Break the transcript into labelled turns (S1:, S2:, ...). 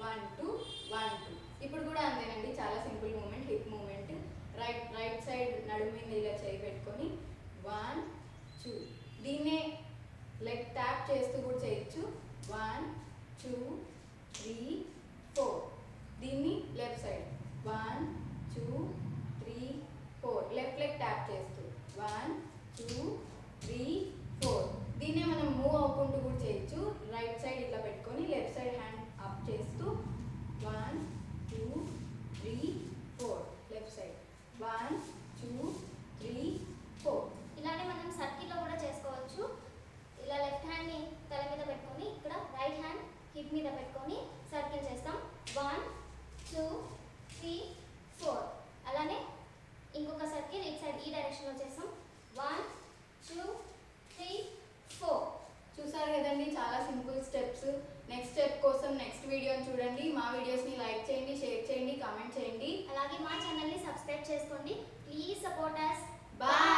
S1: 1 2 1 2. ఇప్పుడు కూడా అంతేనండి, చాలా simple movement, hip movement. Right side నడుము మీద ఇలా చేయి పెట్టుకొని 1 2. దీన్నే లెగ్ ట్యాప్ చేస్తూ కూడా చేయొచ్చు. 1 2 3 4. దీన్ని left side 1 2 3 4. Left leg tap చేస్తూ 1 2 3 4. దీన్నే మనం మూవ్ అవ్వకుంటూ కూడా చేయొచ్చు. రైట్ సైడ్ ఇట్లా పెట్టుకొని లెఫ్ట్ సైడ్ హ్యాండ్ అప్ చేస్తూ 1 2 3 4. Left side 1 2 3 4.
S2: ఇలానే మనం సర్కిల్లో కూడా చేసుకోవచ్చు. ఇలా లెఫ్ట్ హ్యాండ్ని తల మీద పెట్టుకొని ఇక్కడ రైట్ హ్యాండ్ హిప్ మీద పెట్టుకొని సర్కిల్ చేస్తాం. 1 2 3 4. అలానే ఇంకొక సర్కిల్ ఇట్ సైడ్ ఈ డైరెక్షన్లో చేస్తాం. 1 2 3 4.
S1: చూసారు కదండి, చాలా సింపుల్ స్టెప్స్. నెక్స్ట్ స్టెప్ కోసం నెక్స్ట్ వీడియోని చూడండి. మా వీడియోస్ని లైక్ చేయండి, షేర్ చేయండి, కామెంట్ చేయండి.
S2: అలాగే మా ఛానల్ని సబ్స్క్రైబ్ చేసుకోండి. Please support us.
S1: బాయ్.